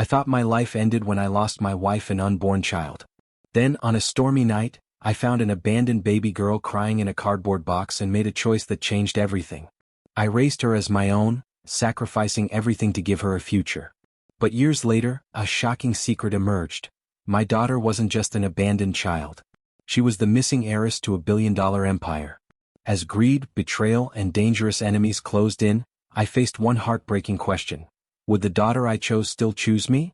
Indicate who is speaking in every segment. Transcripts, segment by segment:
Speaker 1: I thought my life ended when I lost my wife and unborn child. Then, on a stormy night, I found an abandoned baby girl crying in a cardboard box and made a choice that changed everything. I raised her as my own, sacrificing everything to give her a future. But years later, a shocking secret emerged. My daughter wasn't just an abandoned child. She was the missing heiress to a billion-dollar empire. As greed, betrayal, and dangerous enemies closed in, I faced one heartbreaking question. Would the daughter I chose still choose me?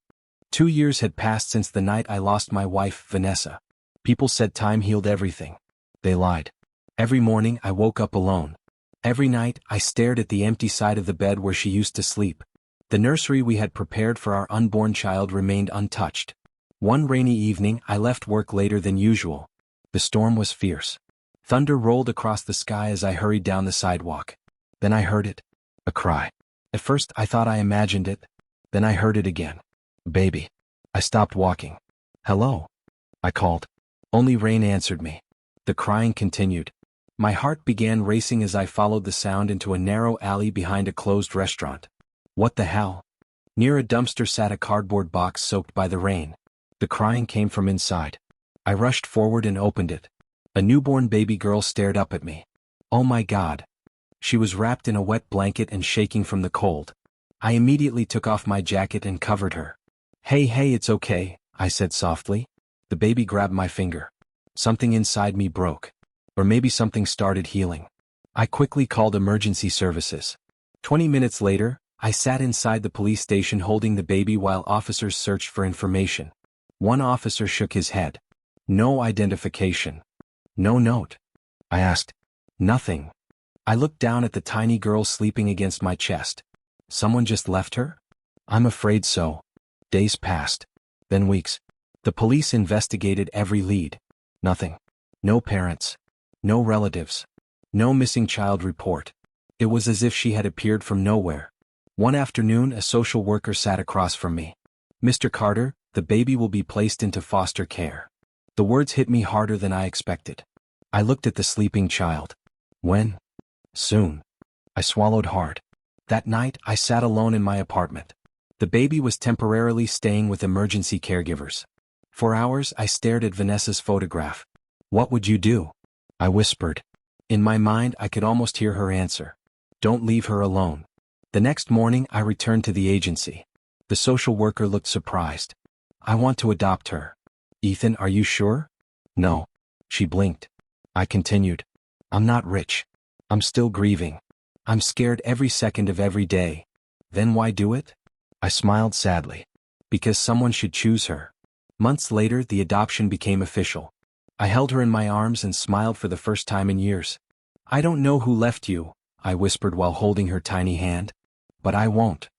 Speaker 1: 2 years had passed since the night I lost my wife, Vanessa. People said time healed everything. They lied. Every morning I woke up alone. Every night I stared at the empty side of the bed where she used to sleep. The nursery we had prepared for our unborn child remained untouched. One rainy evening I left work later than usual. The storm was fierce. Thunder rolled across the sky as I hurried down the sidewalk. Then I heard it. A cry. At first I thought I imagined it. Then I heard it again. Baby. I stopped walking. Hello? I called. Only rain answered me. The crying continued. My heart began racing as I followed the sound into a narrow alley behind a closed restaurant. What the hell? Near a dumpster sat a cardboard box soaked by the rain. The crying came from inside. I rushed forward and opened it. A newborn baby girl stared up at me. Oh my God. She was wrapped in a wet blanket and shaking from the cold. I immediately took off my jacket and covered her. Hey, it's okay, I said softly. The baby grabbed my finger. Something inside me broke. Or maybe something started healing. I quickly called emergency services. 20 minutes later, I sat inside the police station holding the baby while officers searched for information. One officer shook his head. No identification. No note. I asked. Nothing. I looked down at the tiny girl sleeping against my chest. Someone just left her? I'm afraid so. Days passed. Then weeks. The police investigated every lead. Nothing. No parents. No relatives. No missing child report. It was as if she had appeared from nowhere. One afternoon, a social worker sat across from me. Mr. Carter, the baby will be placed into foster care. The words hit me harder than I expected. I looked at the sleeping child. When? Soon. I swallowed hard. That night, I sat alone in my apartment. The baby was temporarily staying with emergency caregivers. For hours, I stared at Vanessa's photograph. What would you do? I whispered. In my mind, I could almost hear her answer. Don't leave her alone. The next morning, I returned to the agency. The social worker looked surprised. I want to adopt her. Ethan, are you sure? No. She blinked. I continued. I'm not rich. I'm still grieving. I'm scared every second of every day. Then why do it? I smiled sadly. Because someone should choose her. Months later, the adoption became official. I held her in my arms and smiled for the first time in years. I don't know who left you, I whispered while holding her tiny hand. But I won't.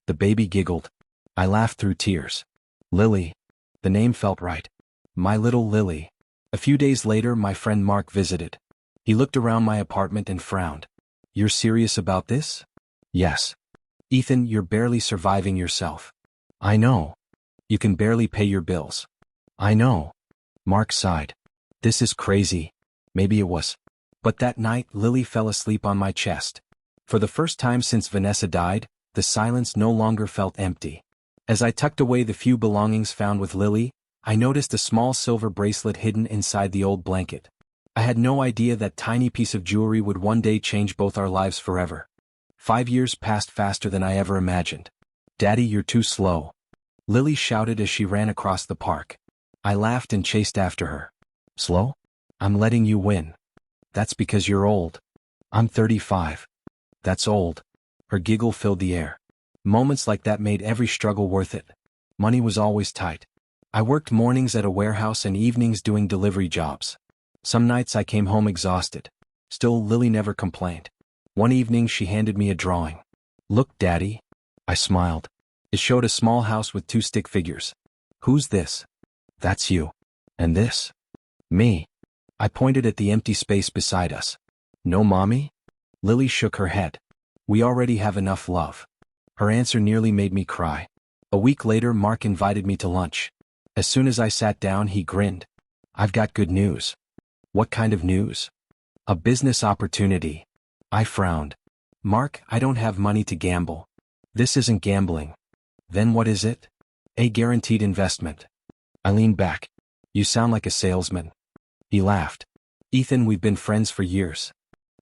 Speaker 1: The baby giggled. I laughed through tears. Lily. The name felt right. My little Lily. A few days later, my friend Mark visited. He looked around my apartment and frowned. You're serious about this? Yes. Ethan, you're barely surviving yourself. I know. You can barely pay your bills. I know. Mark sighed. This is crazy. Maybe it was. But that night, Lily fell asleep on my chest. For the first time since Vanessa died, the silence no longer felt empty. As I tucked away the few belongings found with Lily, I noticed a small silver bracelet hidden inside the old blanket. I had no idea that tiny piece of jewelry would one day change both our lives forever. 5 years passed faster than I ever imagined. Daddy, you're too slow. Lily shouted as she ran across the park. I laughed and chased after her. Slow? I'm letting you win. That's because you're old. I'm 35. That's old. Her giggle filled the air. Moments like that made every struggle worth it. Money was always tight. I worked mornings at a warehouse and evenings doing delivery jobs. Some nights I came home exhausted. Still, Lily never complained. One evening she handed me a drawing. Look, Daddy. I smiled. It showed a small house with 2 stick figures. Who's this? That's you. And this? Me. I pointed at the empty space beside us. No mommy? Lily shook her head. We already have enough love. Her answer nearly made me cry. A week later, Mark invited me to lunch. As soon as I sat down, he grinned. I've got good news. What kind of news? A business opportunity. I frowned. Mark, I don't have money to gamble. This isn't gambling. Then what is it? A guaranteed investment. I leaned back. You sound like a salesman. He laughed. Ethan, we've been friends for years.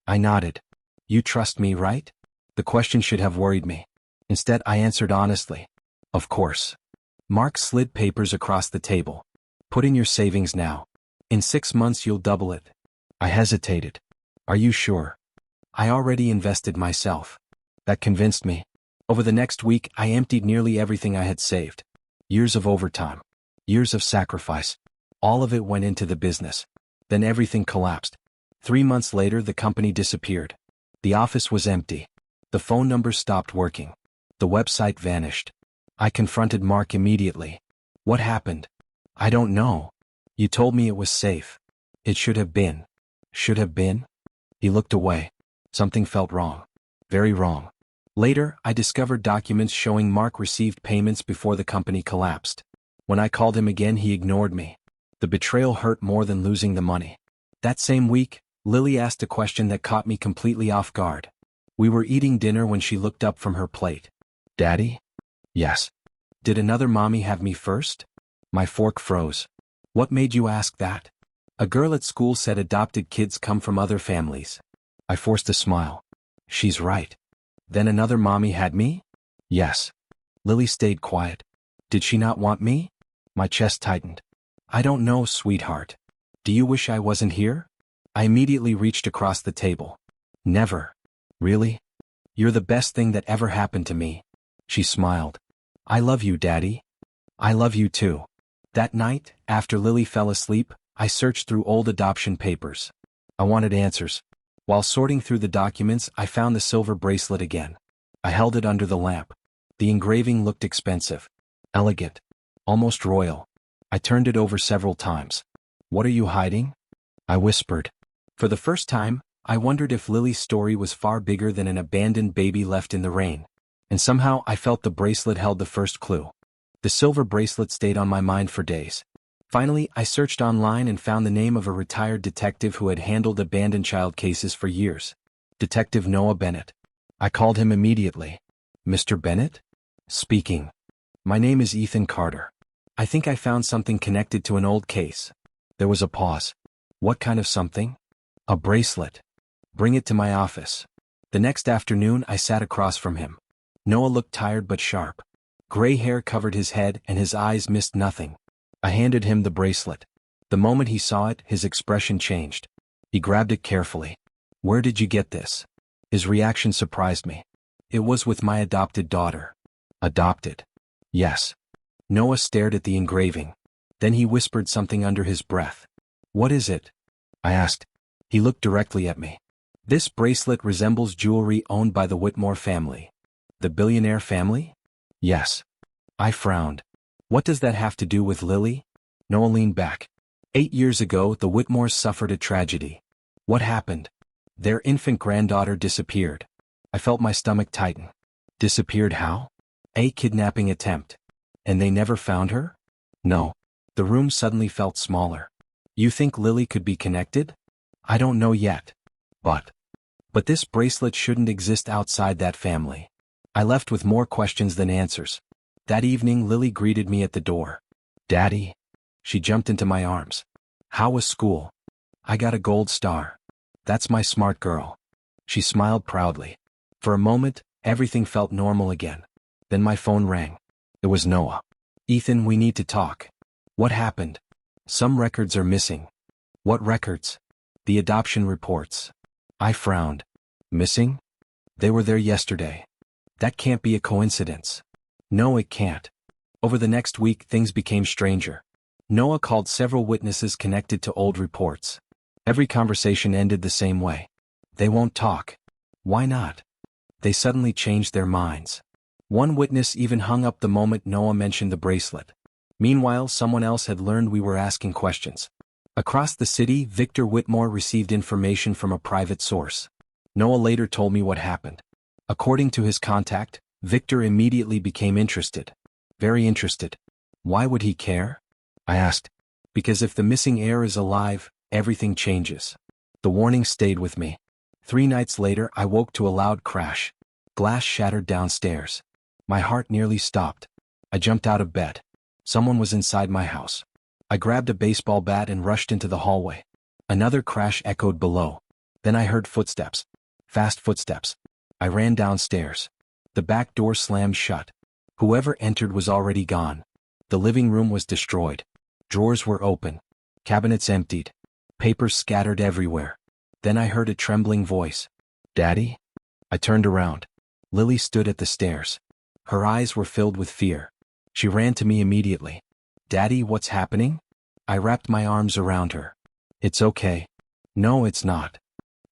Speaker 1: I nodded. You trust me, right? The question should have worried me. Instead, I answered honestly. Of course. Mark slid papers across the table. Put in your savings now. In 6 months you'll double it. I hesitated. Are you sure? I already invested myself. That convinced me. Over the next week, I emptied nearly everything I had saved. Years of overtime. Years of sacrifice. All of it went into the business. Then everything collapsed. 3 months later, the company disappeared. The office was empty. The phone numbers stopped working. The website vanished. I confronted Mark immediately. What happened? I don't know. You told me it was safe. It should have been. Should have been? He looked away. Something felt wrong. Very wrong. Later, I discovered documents showing Mark received payments before the company collapsed. When I called him again, he ignored me. The betrayal hurt more than losing the money. That same week, Lily asked a question that caught me completely off guard. We were eating dinner when she looked up from her plate. Daddy? Yes. Did another mommy have me first? My fork froze. What made you ask that? A girl at school said adopted kids come from other families. I forced a smile. She's right. Then another mommy had me? Yes. Lily stayed quiet. Did she not want me? My chest tightened. I don't know, sweetheart. Do you wish I wasn't here? I immediately reached across the table. Never. Really? You're the best thing that ever happened to me. She smiled. I love you, Daddy. I love you too. That night, after Lily fell asleep, I searched through old adoption papers. I wanted answers. While sorting through the documents, I found the silver bracelet again. I held it under the lamp. The engraving looked expensive. Elegant. Almost royal. I turned it over several times. What are you hiding? I whispered. For the first time, I wondered if Lily's story was far bigger than an abandoned baby left in the rain. And somehow I felt the bracelet held the first clue. The silver bracelet stayed on my mind for days. Finally, I searched online and found the name of a retired detective who had handled abandoned child cases for years. Detective Noah Bennett. I called him immediately. Mr. Bennett? Speaking. My name is Ethan Carter. I think I found something connected to an old case. There was a pause. What kind of something? A bracelet. Bring it to my office. The next afternoon, I sat across from him. Noah looked tired but sharp. Gray hair covered his head and his eyes missed nothing. I handed him the bracelet. The moment he saw it, his expression changed. He grabbed it carefully. Where did you get this? His reaction surprised me. It was with my adopted daughter. Adopted? Yes. Noah stared at the engraving. Then he whispered something under his breath. What is it? I asked. He looked directly at me. This bracelet resembles jewelry owned by the Whitmore family. The billionaire family? Yes. I frowned. What does that have to do with Lily? Noah leaned back. 8 years ago, the Whitmores suffered a tragedy. What happened? Their infant granddaughter disappeared. I felt my stomach tighten. Disappeared how? A kidnapping attempt. And they never found her? No. The room suddenly felt smaller. You think Lily could be connected? I don't know yet. But this bracelet shouldn't exist outside that family. I left with more questions than answers. That evening, Lily greeted me at the door. Daddy? She jumped into my arms. How was school? I got a gold star. That's my smart girl. She smiled proudly. For a moment, everything felt normal again. Then my phone rang. It was Noah. Ethan, we need to talk. What happened? Some records are missing. What records? The adoption reports. I frowned. Missing? They were there yesterday. That can't be a coincidence. No, it can't. Over the next week, things became stranger. Noah called several witnesses connected to old reports. Every conversation ended the same way. They won't talk. Why not? They suddenly changed their minds. One witness even hung up the moment Noah mentioned the bracelet. Meanwhile, someone else had learned we were asking questions. Across the city, Victor Whitmore received information from a private source. Noah later told me what happened. According to his contact, Victor immediately became interested. Very interested. Why would he care? I asked. Because if the missing heir is alive, everything changes. The warning stayed with me. 3 nights later, I woke to a loud crash. Glass shattered downstairs. My heart nearly stopped. I jumped out of bed. Someone was inside my house. I grabbed a baseball bat and rushed into the hallway. Another crash echoed below. Then I heard footsteps. Fast footsteps. I ran downstairs. The back door slammed shut. Whoever entered was already gone. The living room was destroyed. Drawers were open. Cabinets emptied. Papers scattered everywhere. Then I heard a trembling voice. "Daddy?" I turned around. Lily stood at the stairs. Her eyes were filled with fear. She ran to me immediately. "Daddy, what's happening?" I wrapped my arms around her. "It's okay." "No, it's not."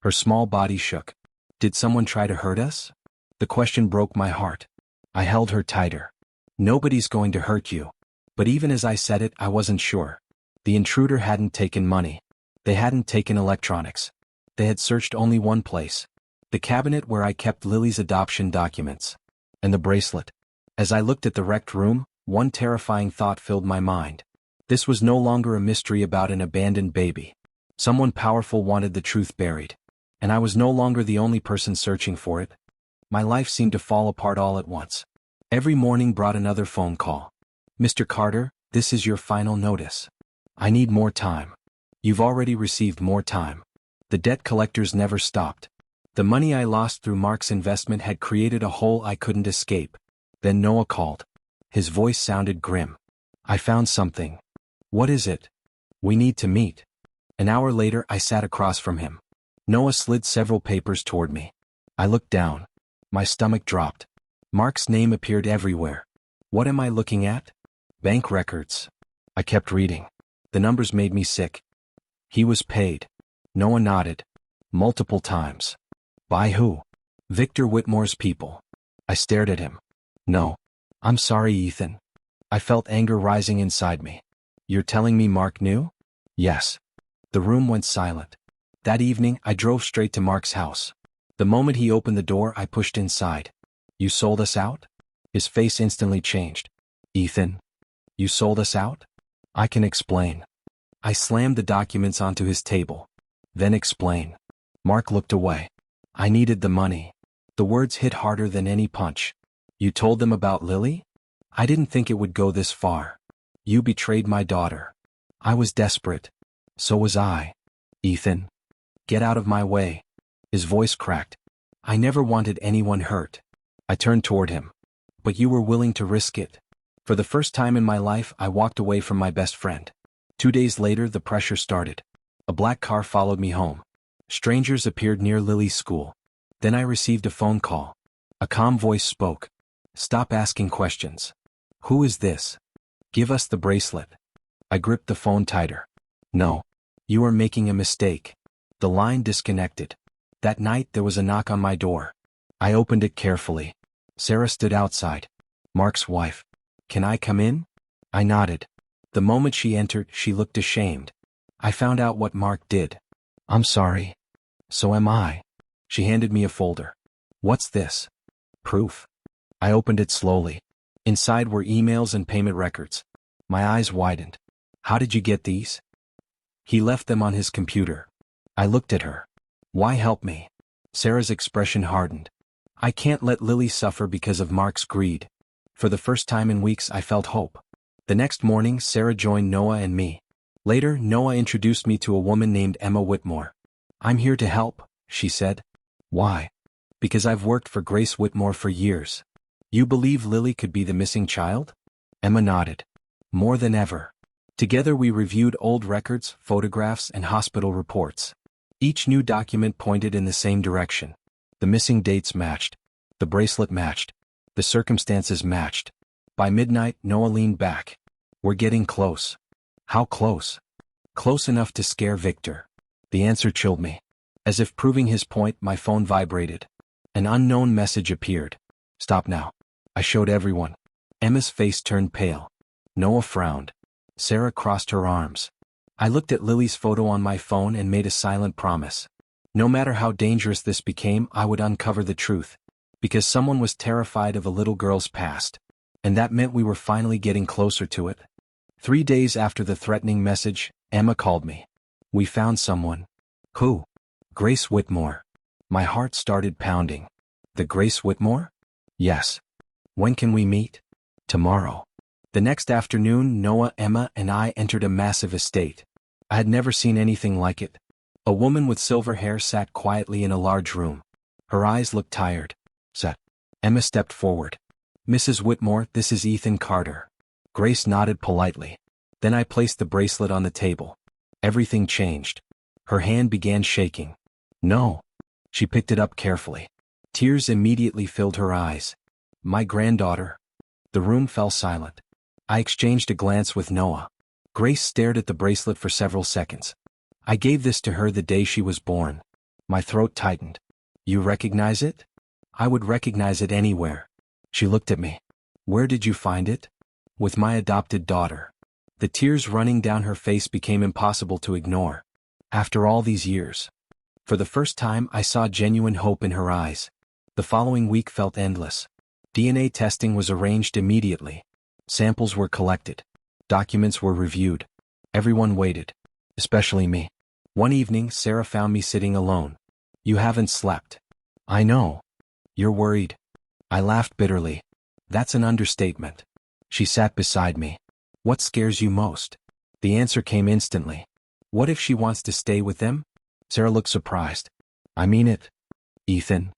Speaker 1: Her small body shook. "Did someone try to hurt us?" The question broke my heart. I held her tighter. "Nobody's going to hurt you." But even as I said it, I wasn't sure. The intruder hadn't taken money. They hadn't taken electronics. They had searched only one place. The cabinet where I kept Lily's adoption documents. And the bracelet. As I looked at the wrecked room, one terrifying thought filled my mind. This was no longer a mystery about an abandoned baby. Someone powerful wanted the truth buried. And I was no longer the only person searching for it. My life seemed to fall apart all at once. Every morning brought another phone call. "Mr. Carter, this is your final notice. I need more time." "You've already received more time." The debt collectors never stopped. The money I lost through Mark's investment had created a hole I couldn't escape. Then Noah called. His voice sounded grim. "I found something." "What is it?" "We need to meet." An hour later I sat across from him. Noah slid several papers toward me. I looked down. My stomach dropped. Mark's name appeared everywhere. What am I looking at? Bank records. I kept reading. The numbers made me sick. He was paid. Noah nodded. Multiple times. By who? Victor Whitmore's people. I stared at him. "No. I'm sorry, Ethan." I felt anger rising inside me. "You're telling me Mark knew?" "Yes." The room went silent. That evening, I drove straight to Mark's house. The moment he opened the door, I pushed inside. "You sold us out?" His face instantly changed. "Ethan, you sold us out?" "I can explain." I slammed the documents onto his table. "Then explain." Mark looked away. "I needed the money." The words hit harder than any punch. "You told them about Lily?" "I didn't think it would go this far." "You betrayed my daughter." "I was desperate." "So was I." "Ethan, get out of my way." His voice cracked. "I never wanted anyone hurt." I turned toward him. "But you were willing to risk it." For the first time in my life, I walked away from my best friend. 2 days later, the pressure started. A black car followed me home. Strangers appeared near Lily's school. Then I received a phone call. A calm voice spoke. "Stop asking questions." "Who is this?" "Give us the bracelet." I gripped the phone tighter. "No. You are making a mistake." The line disconnected. That night there was a knock on my door. I opened it carefully. Sarah stood outside. Mark's wife. "Can I come in?" I nodded. The moment she entered, she looked ashamed. "I found out what Mark did." "I'm sorry." "So am I." She handed me a folder. "What's this?" "Proof." I opened it slowly. Inside were emails and payment records. My eyes widened. "How did you get these?" "He left them on his computer." I looked at her. "Why help me?" Sarah's expression hardened. "I can't let Lily suffer because of Mark's greed." For the first time in weeks, I felt hope. The next morning, Sarah joined Noah and me. Later, Noah introduced me to a woman named Emma Whitmore. "I'm here to help," she said. "Why?" "Because I've worked for Grace Whitmore for years." "You believe Lily could be the missing child?" Emma nodded. "More than ever." Together we reviewed old records, photographs, and hospital reports. Each new document pointed in the same direction. The missing dates matched. The bracelet matched. The circumstances matched. By midnight, Noah leaned back. "We're getting close." "How close?" "Close enough to scare Victor." The answer chilled me. As if proving his point, my phone vibrated. An unknown message appeared. "Stop now." I showed everyone. Emma's face turned pale. Noah frowned. Sarah crossed her arms. I looked at Lily's photo on my phone and made a silent promise. No matter how dangerous this became, I would uncover the truth. Because someone was terrified of a little girl's past. And that meant we were finally getting closer to it. 3 days after the threatening message, Emma called me. "We found someone." "Who?" "Grace Whitmore." My heart started pounding. "The Grace Whitmore?" "Yes." "When can we meet?" "Tomorrow." The next afternoon, Noah, Emma, and I entered a massive estate. I had never seen anything like it. A woman with silver hair sat quietly in a large room. Her eyes looked tired. Set. Emma stepped forward. Mrs. Whitmore, this is Ethan Carter. Grace nodded politely. Then I placed the bracelet on the table. Everything changed. Her hand began shaking. No. She picked it up carefully. Tears immediately filled her eyes. My granddaughter. The room fell silent. I exchanged a glance with Noah. Grace stared at the bracelet for several seconds. I gave this to her the day she was born. My throat tightened. You recognize it? I would recognize it anywhere. She looked at me. Where did you find it? With my adopted daughter. The tears running down her face became impossible to ignore. After all these years. For the first time, I saw genuine hope in her eyes. The following week felt endless. DNA testing was arranged immediately. Samples were collected. Documents were reviewed. Everyone waited. Especially me. One evening, Sarah found me sitting alone. You haven't slept. I know. You're worried. I laughed bitterly. That's an understatement. She sat beside me. What scares you most? The answer came instantly. What if she wants to stay with them? Sarah looked surprised. I mean it. Ethan.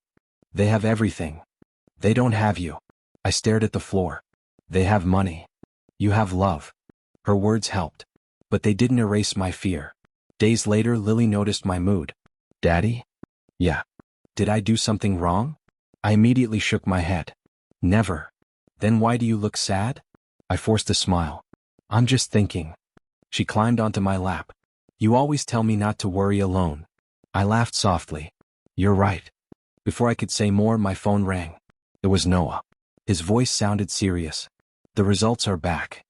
Speaker 1: They have everything. They don't have you. I stared at the floor. They have money. You have love. Her words helped. But they didn't erase my fear. Days later, Lily noticed my mood. Daddy? Yeah. Did I do something wrong? I immediately shook my head. Never. Then why do you look sad? I forced a smile. I'm just thinking. She climbed onto my lap. You always tell me not to worry alone. I laughed softly. You're right. Before I could say more, my phone rang. It was Noah. His voice sounded serious. The results are back.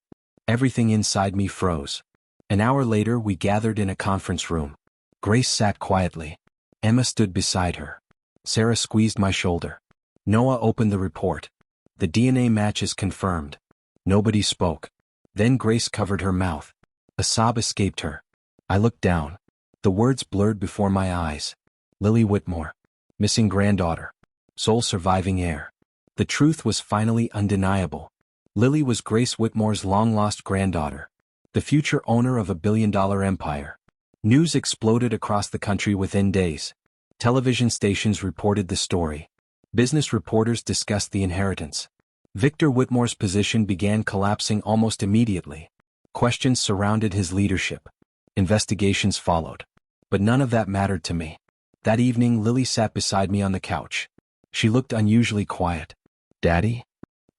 Speaker 1: Everything inside me froze. An hour later, we gathered in a conference room. Grace sat quietly. Emma stood beside her. Sarah squeezed my shoulder. Noah opened the report. The DNA match is confirmed. Nobody spoke. Then Grace covered her mouth. A sob escaped her. I looked down. The words blurred before my eyes. Lily Whitmore. Missing granddaughter. Sole surviving heir. The truth was finally undeniable. Lily was Grace Whitmore's long-lost granddaughter. The future owner of a billion-dollar empire. News exploded across the country within days. Television stations reported the story. Business reporters discussed the inheritance. Victor Whitmore's position began collapsing almost immediately. Questions surrounded his leadership. Investigations followed. But none of that mattered to me. That evening, Lily sat beside me on the couch. She looked unusually quiet. Daddy?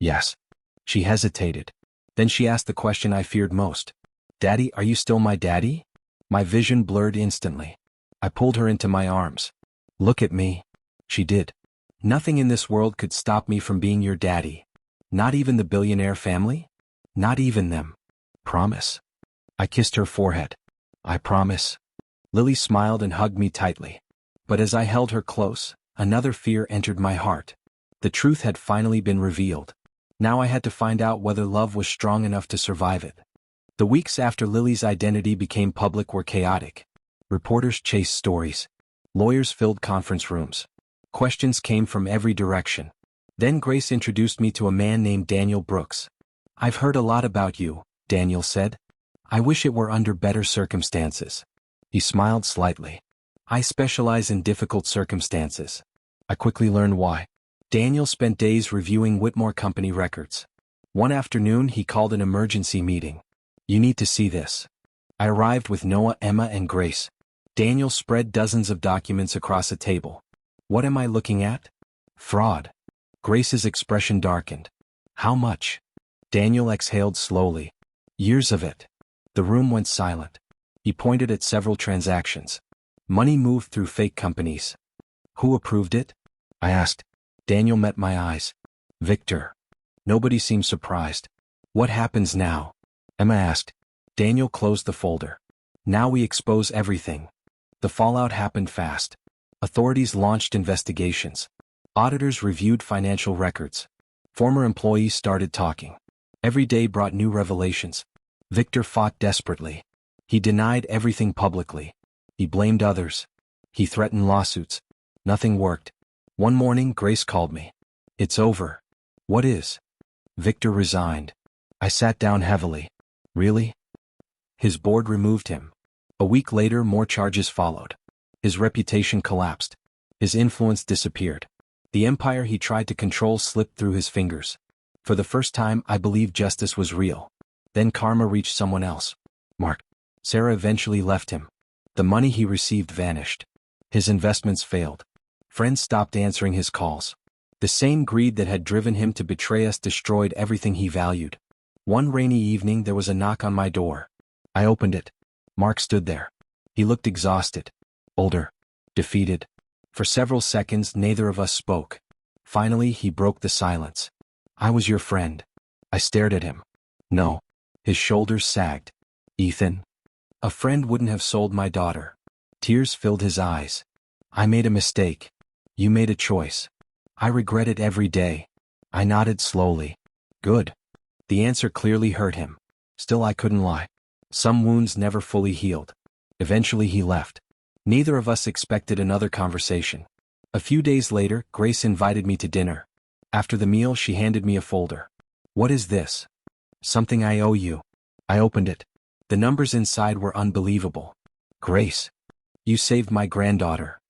Speaker 1: Yes. She hesitated. Then she asked the question I feared most. Daddy, are you still my daddy? My vision blurred instantly. I pulled her into my arms. Look at me. She did. Nothing in this world could stop me from being your daddy. Not even the billionaire family? Not even them. Promise. I kissed her forehead. I promise. Lily smiled and hugged me tightly. But as I held her close, another fear entered my heart. The truth had finally been revealed. Now I had to find out whether love was strong enough to survive it. The weeks after Lily's identity became public were chaotic. Reporters chased stories. Lawyers filled conference rooms. Questions came from every direction. Then Grace introduced me to a man named Daniel Brooks. I've heard a lot about you, Daniel said. I wish it were under better circumstances. He smiled slightly. I specialize in difficult circumstances. I quickly learned why. Daniel spent days reviewing Whitmore Company records. One afternoon, he called an emergency meeting. You need to see this. I arrived with Noah, Emma, and Grace. Daniel spread dozens of documents across a table. What am I looking at? Fraud. Grace's expression darkened. How much? Daniel exhaled slowly. Years of it. The room went silent. He pointed at several transactions. Money moved through fake companies. Who approved it? I asked. Daniel met my eyes. Victor. Nobody seemed surprised. What happens now? Emma asked. Daniel closed the folder. Now we expose everything. The fallout happened fast. Authorities launched investigations. Auditors reviewed financial records. Former employees started talking. Every day brought new revelations. Victor fought desperately. He denied everything publicly. He blamed others. He threatened lawsuits. Nothing worked. One morning, Grace called me. It's over. What is? Victor resigned. I sat down heavily. Really? His board removed him. A week later, more charges followed. His reputation collapsed. His influence disappeared. The empire he tried to control slipped through his fingers. For the first time, I believed justice was real. Then karma reached someone else. Mark. Sarah eventually left him. The money he received vanished. His investments failed. Friends stopped answering his calls. The same greed that had driven him to betray us destroyed everything he valued. One rainy evening, there was a knock on my door. I opened it. Mark stood there. He looked exhausted, older, defeated. For several seconds, neither of us spoke. Finally, he broke the silence. I was your friend. I stared at him. No. His shoulders sagged. Ethan. A friend wouldn't have sold my daughter. Tears filled his eyes. I made a mistake. You made a choice. I regret it every day. I nodded slowly. Good. The answer clearly hurt him. Still, I couldn't lie. Some wounds never fully healed. Eventually he left. Neither of us expected another conversation. A few days later, Grace invited me to dinner. After the meal, she handed me a folder. What is this? Something I owe you. I opened it. The numbers inside were unbelievable. Grace. You saved my granddaughter.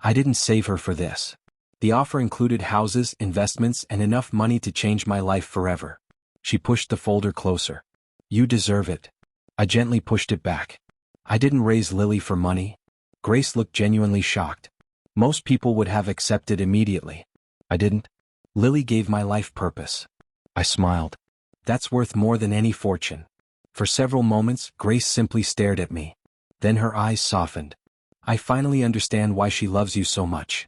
Speaker 1: I didn't save her for this. The offer included houses, investments, and enough money to change my life forever. She pushed the folder closer. You deserve it. I gently pushed it back. I didn't raise Lily for money. Grace looked genuinely shocked. Most people would have accepted immediately. I didn't. Lily gave my life purpose. I smiled. That's worth more than any fortune. For several moments, Grace simply stared at me. Then her eyes softened. I finally understand why she loves you so much.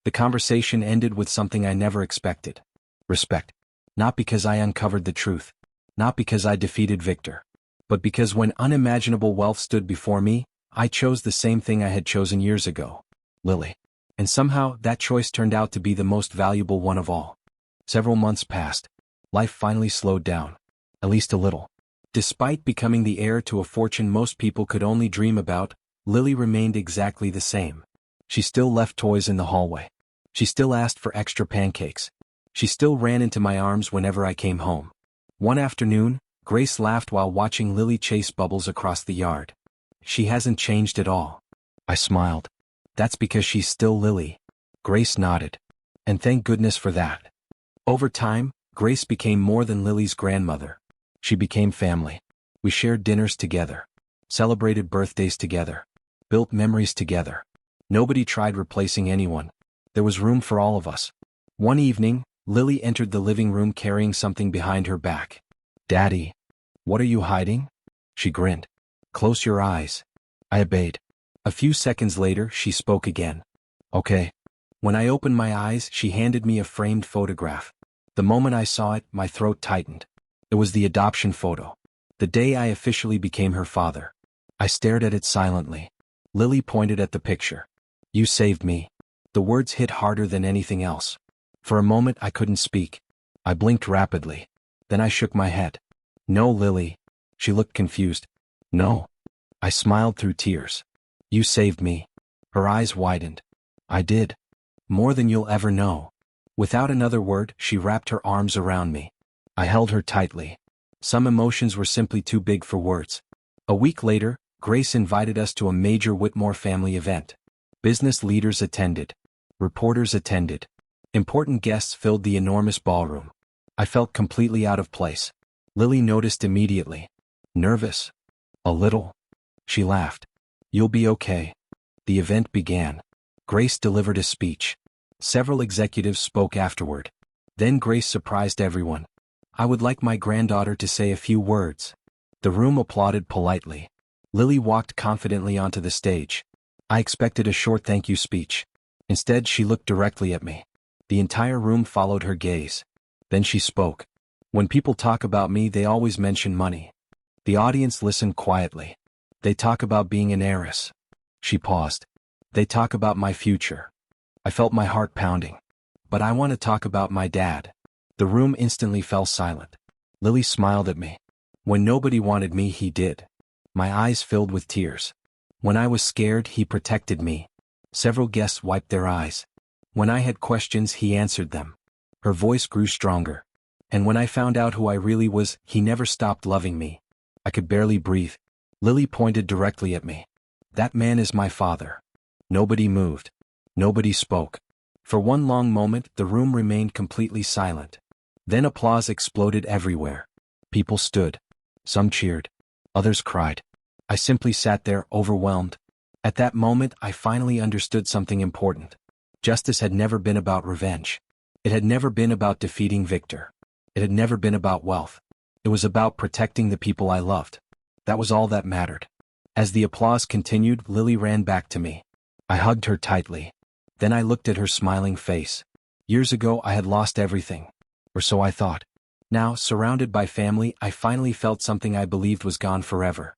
Speaker 1: The conversation ended with something I never expected. Respect. Not because I uncovered the truth. Not because I defeated Victor. But because when unimaginable wealth stood before me, I chose the same thing I had chosen years ago. Lily. And somehow, that choice turned out to be the most valuable one of all. Several months passed. Life finally slowed down. At least a little. Despite becoming the heir to a fortune most people could only dream about, Lily remained exactly the same. She still left toys in the hallway. She still asked for extra pancakes. She still ran into my arms whenever I came home. One afternoon, Grace laughed while watching Lily chase Bubbles across the yard. She hasn't changed at all. I smiled. That's because she's still Lily. Grace nodded. And thank goodness for that. Over time, Grace became more than Lily's grandmother. She became family. We shared dinners together. Celebrated birthdays together. Built memories together. Nobody tried replacing anyone. There was room for all of us. One evening, Lily entered the living room carrying something behind her back. Daddy. What are you hiding? She grinned. Close your eyes. I obeyed. A few seconds later, she spoke again. Okay. When I opened my eyes, she handed me a framed photograph. The moment I saw it, my throat tightened. It was the adoption photo. The day I officially became her father. I stared at it silently. Lily pointed at the picture. You saved me. The words hit harder than anything else. For a moment I couldn't speak. I blinked rapidly. Then I shook my head. No, Lily. She looked confused. No. I smiled through tears. You saved me. Her eyes widened. I did. More than you'll ever know. Without another word, she wrapped her arms around me. I held her tightly. Some emotions were simply too big for words. A week later, Grace invited us to a major Whitmore family event. Business leaders attended. Reporters attended. Important guests filled the enormous ballroom. I felt completely out of place. Lily noticed immediately. Nervous? A little. She laughed. You'll be okay. The event began. Grace delivered a speech. Several executives spoke afterward. Then Grace surprised everyone. I would like my granddaughter to say a few words. The room applauded politely. Lily walked confidently onto the stage. I expected a short thank you speech. Instead, she looked directly at me. The entire room followed her gaze. Then she spoke. When people talk about me, they always mention money. The audience listened quietly. They talk about being an heiress. She paused. They talk about my future. I felt my heart pounding. But I want to talk about my dad. The room instantly fell silent. Lily smiled at me. When nobody wanted me, he did. My eyes filled with tears. When I was scared, he protected me. Several guests wiped their eyes. When I had questions, he answered them. Her voice grew stronger. And when I found out who I really was, he never stopped loving me. I could barely breathe. Lily pointed directly at me. That man is my father. Nobody moved. Nobody spoke. For one long moment, the room remained completely silent. Then applause exploded everywhere. People stood. Some cheered. Others cried. I simply sat there, overwhelmed. At that moment, I finally understood something important. Justice had never been about revenge. It had never been about defeating Victor. It had never been about wealth. It was about protecting the people I loved. That was all that mattered. As the applause continued, Lily ran back to me. I hugged her tightly. Then I looked at her smiling face. Years ago, I had lost everything. Or so I thought. Now, surrounded by family, I finally felt something I believed was gone forever.